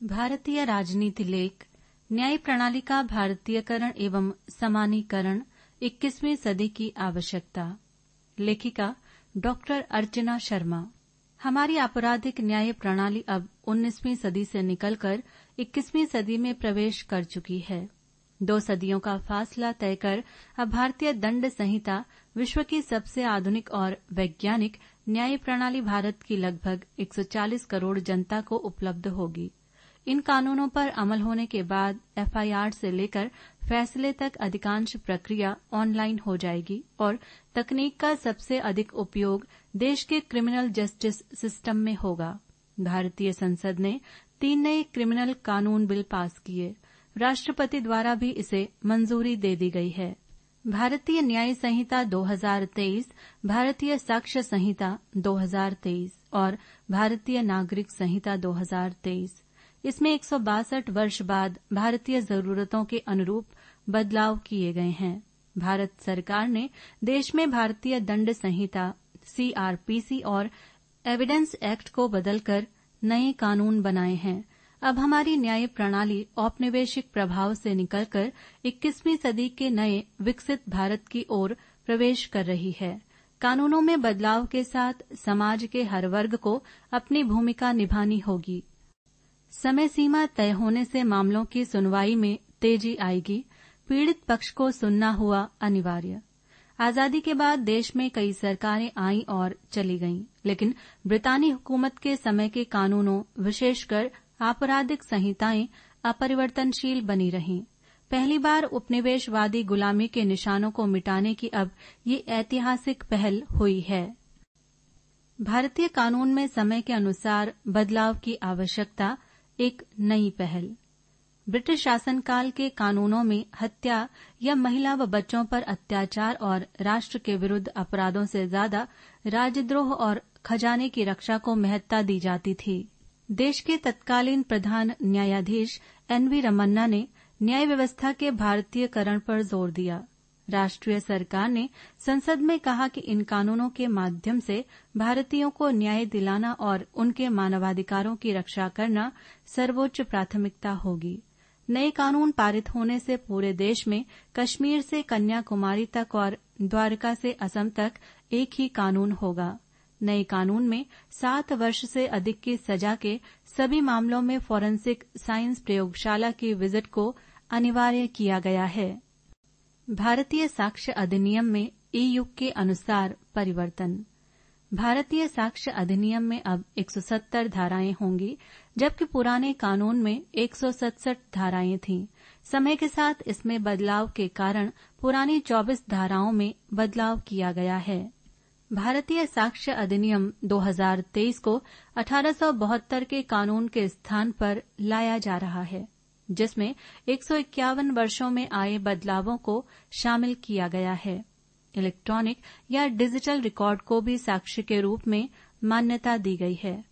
भारतीय राजनीति लेख, न्याय प्रणाली का भारतीयकरण एवं समानीकरण, 21वीं सदी की आवश्यकता। लेखिका डॉक्टर अर्चना शर्मा। हमारी आपराधिक न्याय प्रणाली अब 19वीं सदी से निकलकर 21वीं सदी में प्रवेश कर चुकी है। 2 सदियों का फासला तय कर अब भारतीय दंड संहिता विश्व की सबसे आधुनिक और वैज्ञानिक न्याय प्रणाली भारत की लगभग 140 करोड़ जनता को उपलब्ध होगी। इन कानूनों पर अमल होने के बाद एफआईआर से लेकर फैसले तक अधिकांश प्रक्रिया ऑनलाइन हो जाएगी और तकनीक का सबसे अधिक उपयोग देश के क्रिमिनल जस्टिस सिस्टम में होगा। भारतीय संसद ने 3 नए क्रिमिनल कानून बिल पास किए। राष्ट्रपति द्वारा भी इसे मंजूरी दे दी गई है। भारतीय न्याय संहिता 2023, भारतीय साक्ष्य संहिता 2023 और भारतीय नागरिक संहिता 2023। इसमें 162 वर्ष बाद भारतीय जरूरतों के अनुरूप बदलाव किए गए हैं। भारत सरकार ने देश में भारतीय दंड संहिता सीआरपीसी और एविडेंस एक्ट को बदलकर नए कानून बनाए हैं। अब हमारी न्याय प्रणाली औपनिवेशिक प्रभाव से निकलकर 21वीं सदी के नए विकसित भारत की ओर प्रवेश कर रही है। कानूनों में बदलाव के साथ समाज के हर वर्ग को अपनी भूमिका निभानी होगी। समय सीमा तय होने से मामलों की सुनवाई में तेजी आएगी। पीड़ित पक्ष को सुनना हुआ अनिवार्य। आजादी के बाद देश में कई सरकारें आईं और चली गईं, लेकिन ब्रितानी हुकूमत के समय के कानूनों, विशेषकर आपराधिक संहिताएं अपरिवर्तनशील बनी रहीं। पहली बार उपनिवेशवादी गुलामी के निशानों को मिटाने की अब ये ऐतिहासिक पहल हुई है। भारतीय कानून में समय के अनुसार बदलाव की आवश्यकता, एक नई पहल। ब्रिटिश शासनकाल के कानूनों में हत्या या महिला व बच्चों पर अत्याचार और राष्ट्र के विरुद्ध अपराधों से ज्यादा राजद्रोह और खजाने की रक्षा को महत्ता दी जाती थी। देश के तत्कालीन प्रधान न्यायाधीश एनवी रमन्ना ने न्याय व्यवस्था के भारतीयकरण पर जोर दिया। राष्ट्रीय सरकार ने संसद में कहा कि इन कानूनों के माध्यम से भारतीयों को न्याय दिलाना और उनके मानवाधिकारों की रक्षा करना सर्वोच्च प्राथमिकता होगी। नए कानून पारित होने से पूरे देश में कश्मीर से कन्याकुमारी तक और द्वारका से असम तक एक ही कानून होगा। नए कानून में 7 वर्ष से अधिक की सजा के सभी मामलों में फॉरेंसिक साइंस प्रयोगशाला की विजिट को अनिवार्य किया गया है। भारतीय साक्ष्य अधिनियम में ई-युग के अनुसार परिवर्तन। भारतीय साक्ष्य अधिनियम में अब 170 धाराएं होंगी, जबकि पुराने कानून में 167 धाराएं थीं। समय के साथ इसमें बदलाव के कारण पुरानी 24 धाराओं में बदलाव किया गया है। भारतीय साक्ष्य अधिनियम 2023 को 1872 के कानून के स्थान पर लाया जा रहा है, जिसमें 151 वर्षों में आए बदलावों को शामिल किया गया है। इलेक्ट्रॉनिक या डिजिटल रिकॉर्ड को भी साक्ष्य के रूप में मान्यता दी गई है।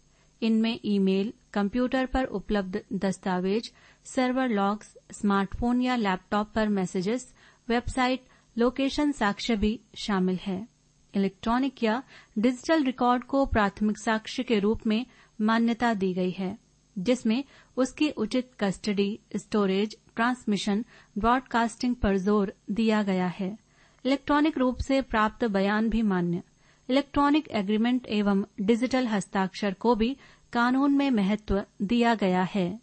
इनमें ईमेल, कंप्यूटर पर उपलब्ध दस्तावेज, सर्वर लॉग्स, स्मार्टफोन या लैपटॉप पर मैसेजेस, वेबसाइट, लोकेशन साक्ष्य भी शामिल है। इलेक्ट्रॉनिक या डिजिटल रिकॉर्ड को प्राथमिक साक्ष्य के रूप में मान्यता दी गई है, जिसमें उसकी उचित कस्टडी, स्टोरेज, ट्रांसमिशन, ब्रॉडकास्टिंग पर जोर दिया गया है। इलेक्ट्रॉनिक रूप से प्राप्त बयान भी मान्य। इलेक्ट्रॉनिक एग्रीमेंट एवं डिजिटल हस्ताक्षर को भी कानून में महत्व दिया गया है।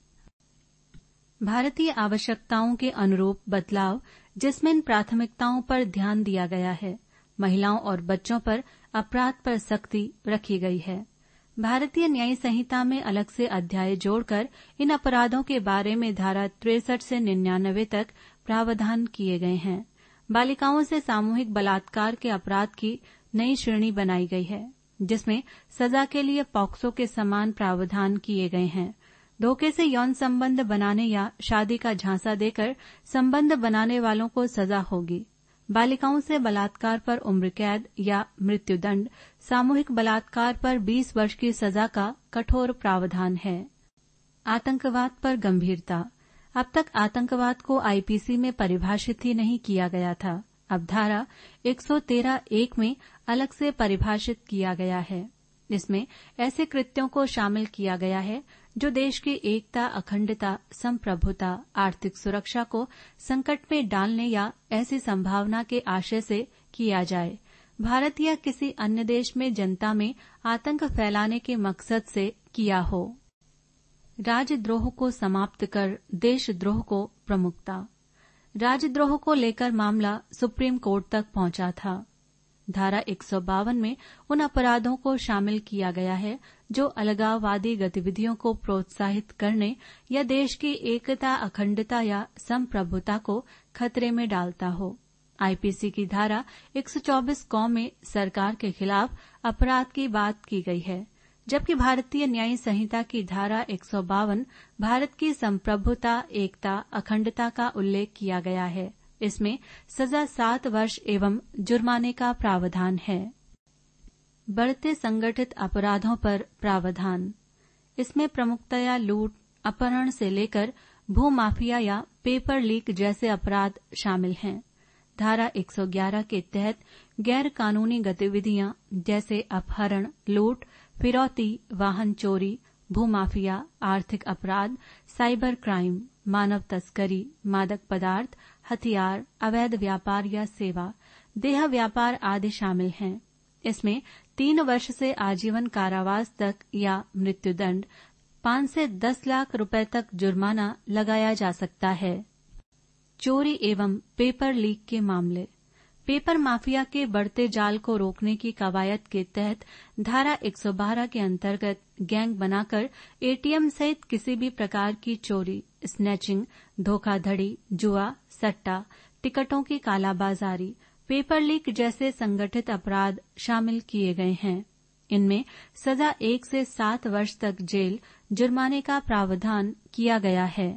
भारतीय आवश्यकताओं के अनुरूप बदलाव, जिसमें इन प्राथमिकताओं पर ध्यान दिया गया है। महिलाओं और बच्चों पर अपराध पर सख्ती रखी गई है। भारतीय न्याय संहिता में अलग से अध्याय जोड़कर इन अपराधों के बारे में धारा 63 से 99 तक प्रावधान किए गए हैं। बालिकाओं से सामूहिक बलात्कार के अपराध की नई श्रेणी बनाई गई है, जिसमें सजा के लिए पॉक्सो के समान प्रावधान किए गए हैं। धोखे से यौन संबंध बनाने या शादी का झांसा देकर संबंध बनाने वालों को सजा होगी। बालिकाओं से बलात्कार पर उम्र कैद या मृत्युदंड, सामूहिक बलात्कार पर 20 वर्ष की सजा का कठोर प्रावधान है। आतंकवाद पर गंभीरता। अब तक आतंकवाद को आईपीसी में परिभाषित ही नहीं किया गया था। अब धारा 113(1) में अलग से परिभाषित किया गया है। इसमें ऐसे कृत्यों को शामिल किया गया है जो देश की एकता, अखंडता, संप्रभुता, आर्थिक सुरक्षा को संकट में डालने या ऐसी संभावना के आशय से किया जाए, भारत या किसी अन्य देश में जनता में आतंक फैलाने के मकसद से किया हो। राजद्रोह को समाप्त कर देशद्रोह को प्रमुखता। राजद्रोह को लेकर मामला सुप्रीम कोर्ट तक पहुंचा था। धारा 152 में उन अपराधों को शामिल किया गया है जो अलगाववादी गतिविधियों को प्रोत्साहित करने या देश की एकता, अखंडता या संप्रभुता को खतरे में डालता हो। आईपीसी की धारा 124 क में सरकार के खिलाफ अपराध की बात की गई है, जबकि भारतीय न्याय संहिता की धारा 152 भारत की संप्रभुता, एकता, अखंडता का उल्लेख किया गया है। इसमें सजा 7 वर्ष एवं जुर्माने का प्रावधान है। बढ़ते संगठित अपराधों पर प्रावधान। इसमें प्रमुखतया लूट, अपहरण से लेकर भूमाफिया या पेपर लीक जैसे अपराध शामिल हैं। धारा 111 के तहत गैर कानूनी गतिविधियां जैसे अपहरण, लूट, फिरौती, वाहन चोरी, भूमाफिया, आर्थिक अपराध, साइबर क्राइम, मानव तस्करी, मादक पदार्थ, हथियार, अवैध व्यापार या सेवा, देह व्यापार आदि शामिल हैं। इसमें 3 वर्ष से आजीवन कारावास तक या मृत्युदंड, 5 से 10 लाख रुपए तक जुर्माना लगाया जा सकता है। चोरी एवं पेपर लीक के मामले। पेपर माफिया के बढ़ते जाल को रोकने की कवायद के तहत धारा 112 के अंतर्गत गैंग बनाकर एटीएम सहित किसी भी प्रकार की चोरी, स्नैचिंग, धोखाधड़ी, जुआ, सट्टा, टिकटों की कालाबाजारी, पेपर लीक जैसे संगठित अपराध शामिल किए गए हैं। इनमें सजा 1 से 7 वर्ष तक जेल, जुर्माने का प्रावधान किया गया है।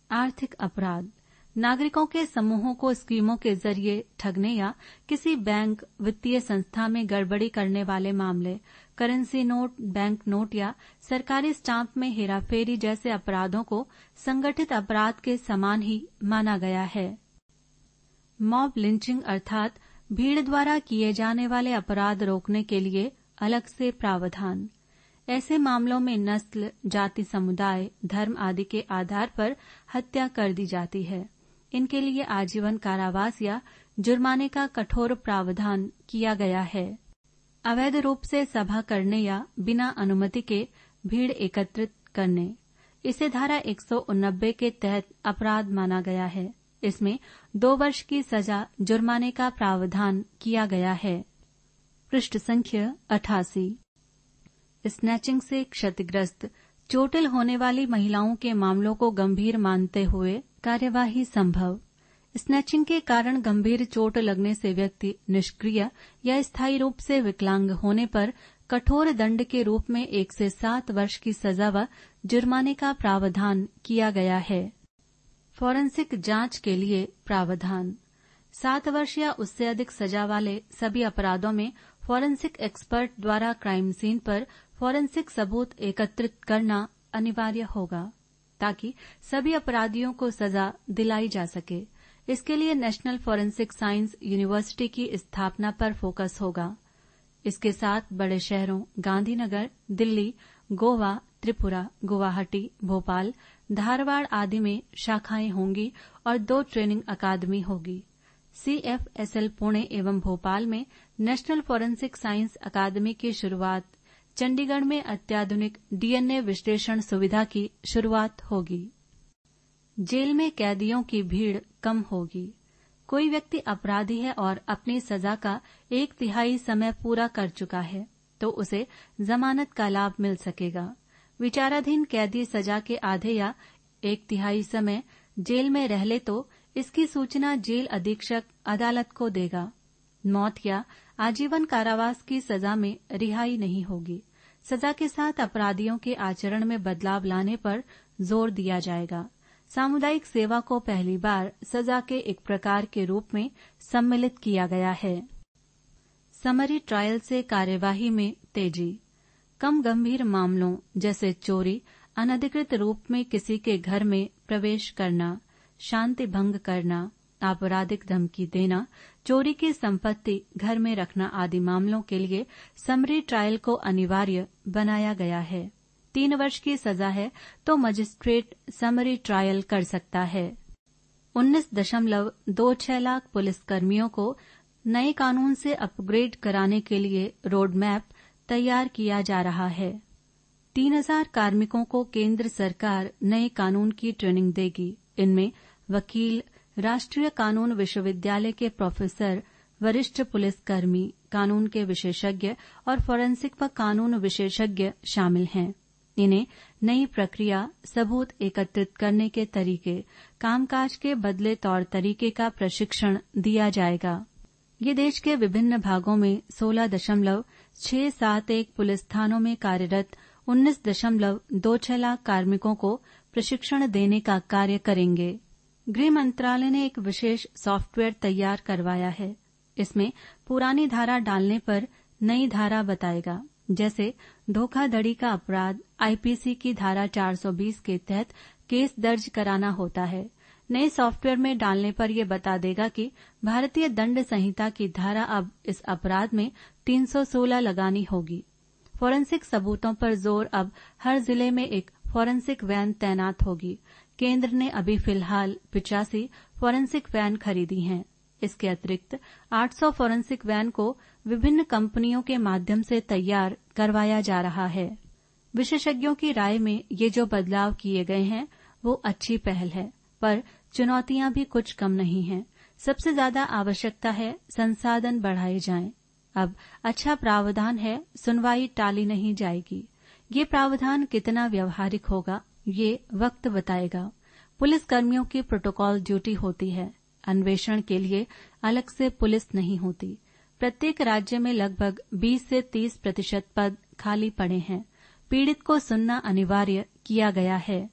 आर्थिक अपराध। नागरिकों के समूहों को स्कीमों के जरिए ठगने या किसी बैंक, वित्तीय संस्था में गड़बड़ी करने वाले मामले, करेंसी नोट, बैंक नोट या सरकारी स्टाम्प में हेराफेरी जैसे अपराधों को संगठित अपराध के समान ही माना गया है। मॉब लिंचिंग अर्थात भीड़ द्वारा किए जाने वाले अपराध रोकने के लिए अलग से प्रावधान। ऐसे मामलों में नस्ल, जाति, समुदाय, धर्म आदि के आधार पर हत्या कर दी जाती है। इनके लिए आजीवन कारावास या जुर्माने का कठोर प्रावधान किया गया है। अवैध रूप से सभा करने या बिना अनुमति के भीड़ एकत्रित करने, इसे धारा 189 के तहत अपराध माना गया है। इसमें 2 वर्ष की सजा, जुर्माने का प्रावधान किया गया है। पृष्ठ संख्या 88। स्नैचिंग से क्षतिग्रस्त, चोटिल होने वाली महिलाओं के मामलों को गंभीर मानते हुए कार्यवाही संभव। स्नैचिंग के कारण गंभीर चोट लगने से व्यक्ति निष्क्रिय या स्थायी रूप से विकलांग होने पर कठोर दंड के रूप में 1 से 7 वर्ष की सजा व जुर्माने का प्रावधान किया गया है। फॉरेंसिक जांच के लिए प्रावधान। 7 वर्ष या उससे अधिक सजा वाले सभी अपराधों में फॉरेंसिक एक्सपर्ट द्वारा क्राइम सीन पर फॉरेंसिक सबूत एकत्रित करना अनिवार्य होगा, ताकि सभी अपराधियों को सजा दिलाई जा सके। इसके लिए नेशनल फॉरेंसिक साइंस यूनिवर्सिटी की स्थापना पर फोकस होगा। इसके साथ बड़े शहरों गांधीनगर, दिल्ली, गोवा, त्रिपुरा, गुवाहाटी, भोपाल, धारवाड़ आदि में शाखाएं होंगी और 2 ट्रेनिंग अकादमी होगी। CFSL पुणे एवं भोपाल में नेशनल फॉरेंसिक साइंस अकादमी की शुरुआत, चंडीगढ़ में अत्याधुनिक DNA विश्लेषण सुविधा की शुरुआत होगी। जेल में कैदियों की भीड़ कम होगी। कोई व्यक्ति अपराधी है और अपनी सजा का 1/3 समय पूरा कर चुका है तो उसे जमानत का लाभ मिल सकेगा। विचाराधीन कैदी सजा के आधे या 1/3 समय जेल में रह ले तो इसकी सूचना जेल अधीक्षक अदालत को देगा। मौत या आजीवन कारावास की सजा में रिहाई नहीं होगी। सजा के साथ अपराधियों के आचरण में बदलाव लाने पर जोर दिया जाएगा। सामुदायिक सेवा को पहली बार सजा के एक प्रकार के रूप में सम्मिलित किया गया है। समरी ट्रायल से कार्यवाही में तेजी। कम गंभीर मामलों जैसे चोरी, अनधिकृत रूप में किसी के घर में प्रवेश करना, शांति भंग करना, आपराधिक धमकी देना, चोरी की संपत्ति घर में रखना आदि मामलों के लिए समरी ट्रायल को अनिवार्य बनाया गया है। 3 वर्ष की सजा है तो मजिस्ट्रेट समरी ट्रायल कर सकता है। 19.26 लाख पुलिसकर्मियों को नए कानून से अपग्रेड कराने के लिए रोड मैप तैयार किया जा रहा है। 3000 कार्मिकों को केंद्र सरकार नए कानून की ट्रेनिंग देगी। इनमें वकील, राष्ट्रीय कानून विश्वविद्यालय के प्रोफेसर, वरिष्ठ पुलिसकर्मी, कानून के विशेषज्ञ और फोरेंसिक व कानून विशेषज्ञ शामिल हैं। इन्हें नई प्रक्रिया, सबूत एकत्रित करने के तरीके, कामकाज के बदले तौर तरीके का प्रशिक्षण दिया जाएगा। ये देश के विभिन्न भागों में 16.671 पुलिस थानों में कार्यरत 19.26 लाख कार्मिकों को प्रशिक्षण देने का कार्य करेंगे। गृह मंत्रालय ने एक विशेष सॉफ्टवेयर तैयार करवाया है। इसमें पुरानी धारा डालने पर नई धारा बताएगा। जैसे धोखाधड़ी का अपराध आईपीसी की धारा 420 के तहत केस दर्ज कराना होता है। नए सॉफ्टवेयर में डालने पर यह बता देगा कि भारतीय दंड संहिता की धारा अब इस अपराध में 316 लगानी होगी। फोरेंसिक सबूतों पर जोर, अब हर जिले में एक फोरेंसिक वैन तैनात होगी। केंद्र ने अभी फिलहाल 85 फोरेंसिक वैन खरीदी हैं। इसके अतिरिक्त 800 फोरेंसिक वैन को विभिन्न कंपनियों के माध्यम से तैयार करवाया जा रहा है। विशेषज्ञों की राय में ये जो बदलाव किए गए हैं वो अच्छी पहल है, पर चुनौतियां भी कुछ कम नहीं हैं। सबसे ज्यादा आवश्यकता है संसाधन बढ़ाए जाएं। अब अच्छा प्रावधान है, सुनवाई टाली नहीं जाएगी। ये प्रावधान कितना व्यवहारिक होगा ये वक्त बताएगा। पुलिसकर्मियों की प्रोटोकॉल ड्यूटी होती है। अन्वेषण के लिए अलग से पुलिस नहीं होती। प्रत्येक राज्य में लगभग 20 से 30% पद खाली पड़े हैं। पीड़ित को सुनना अनिवार्य किया गया है।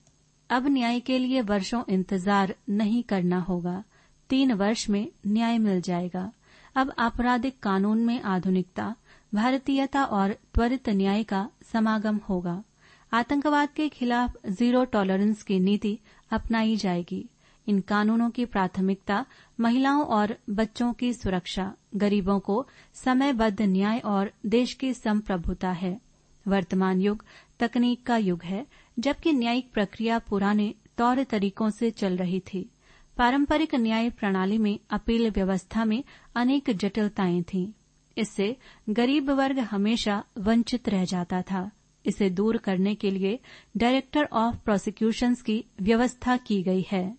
अब न्याय के लिए वर्षों इंतजार नहीं करना होगा। 3 वर्ष में न्याय मिल जाएगा। अब आपराधिक कानून में आधुनिकता, भारतीयता और त्वरित न्याय का समागम होगा। आतंकवाद के खिलाफ जीरो टॉलरेंस की नीति अपनाई जाएगी। इन कानूनों की प्राथमिकता महिलाओं और बच्चों की सुरक्षा, गरीबों को समयबद्ध न्याय और देश की संप्रभुता है। वर्तमान युग तकनीक का युग है, जबकि न्यायिक प्रक्रिया पुराने तौर तरीकों से चल रही थी। पारंपरिक न्याय प्रणाली में अपील व्यवस्था में अनेक जटिलताएं थीं। इससे गरीब वर्ग हमेशा वंचित रह जाता था। इसे दूर करने के लिए डायरेक्टर ऑफ प्रोसिक्यूशंस की व्यवस्था की गई है।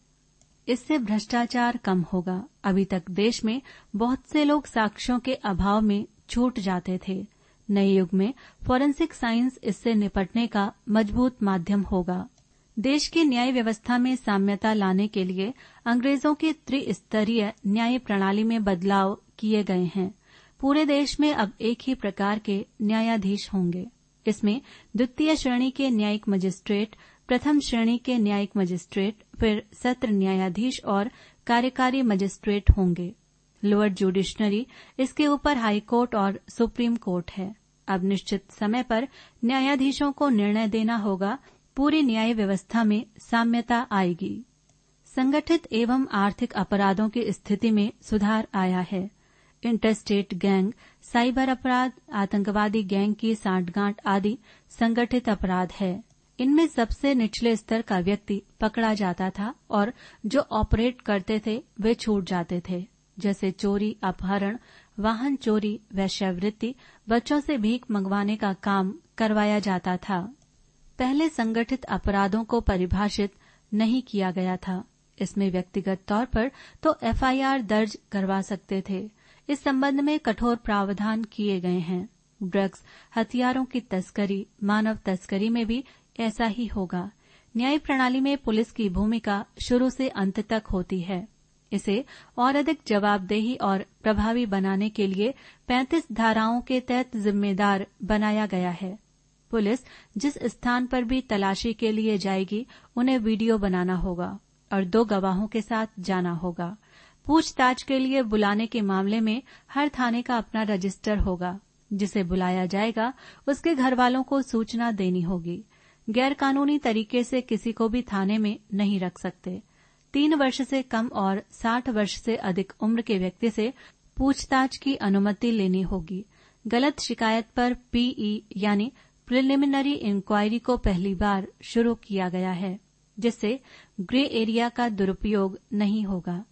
इससे भ्रष्टाचार कम होगा। अभी तक देश में बहुत से लोग साक्ष्यों के अभाव में छूट जाते थे। नए युग में फोरेंसिक साइंस इससे निपटने का मजबूत माध्यम होगा। देश की न्याय व्यवस्था में साम्यता लाने के लिए अंग्रेजों की त्रिस्तरीय न्याय प्रणाली में बदलाव किए गए हैं। पूरे देश में अब एक ही प्रकार के न्यायाधीश होंगे। इसमें द्वितीय श्रेणी के न्यायिक मजिस्ट्रेट, प्रथम श्रेणी के न्यायिक मजिस्ट्रेट, फिर सत्र न्यायाधीश और कार्यकारी मजिस्ट्रेट होंगे। लोअर जुडिशरी, इसके ऊपर हाई कोर्ट और सुप्रीम कोर्ट है। अब निश्चित समय पर न्यायाधीशों को निर्णय देना होगा। पूरी न्याय व्यवस्था में साम्यता आएगी। संगठित एवं आर्थिक अपराधों की स्थिति में सुधार आया है। इंटरस्टेट गैंग, साइबर अपराध, आतंकवादी गैंग की सांठगांठ आदि संगठित अपराध है। इनमें सबसे निचले स्तर का व्यक्ति पकड़ा जाता था और जो ऑपरेट करते थे वे छूट जाते थे। जैसे चोरी, अपहरण, वाहन चोरी, वेश्यावृत्ति, बच्चों से भीख मंगवाने का काम करवाया जाता था। पहले संगठित अपराधों को परिभाषित नहीं किया गया था। इसमें व्यक्तिगत तौर पर तो एफआईआर दर्ज करवा सकते थे। इस संबंध में कठोर प्रावधान किए गए हैं। ड्रग्स, हथियारों की तस्करी, मानव तस्करी में भी ऐसा ही होगा। न्याय प्रणाली में पुलिस की भूमिका शुरू से अंत तक होती है। इसे और अधिक जवाबदेही और प्रभावी बनाने के लिए 35 धाराओं के तहत जिम्मेदार बनाया गया है। पुलिस जिस स्थान पर भी तलाशी के लिए जाएगी उन्हें वीडियो बनाना होगा और 2 गवाहों के साथ जाना होगा। पूछताछ के लिए बुलाने के मामले में हर थाने का अपना रजिस्टर होगा। जिसे बुलाया जाएगा उसके घर वालों को सूचना देनी होगी। गैरकानूनी तरीके से किसी को भी थाने में नहीं रख सकते। 3 वर्ष से कम और 60 वर्ष से अधिक उम्र के व्यक्ति से पूछताछ की अनुमति लेनी होगी। गलत शिकायत पर पीई यानी प्रिलिमिनरी इंक्वायरी को पहली बार शुरू किया गया है, जिससे ग्रे एरिया का दुरुपयोग नहीं होगा।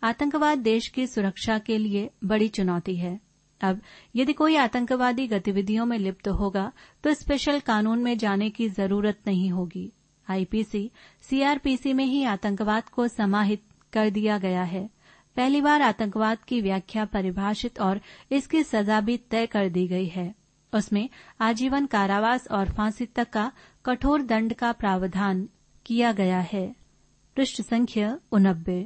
आतंकवाद देश की सुरक्षा के लिए बड़ी चुनौती है। अब यदि कोई आतंकवादी गतिविधियों में लिप्त होगा तो स्पेशल कानून में जाने की जरूरत नहीं होगी। आईपीसी, सीआरपीसी में ही आतंकवाद को समाहित कर दिया गया है। पहली बार आतंकवाद की व्याख्या परिभाषित और इसकी सजा भी तय कर दी गई है। उसमें आजीवन कारावास और फांसी तक का कठोर दंड का प्रावधान किया गया है। पृष्ठ संख्या 89।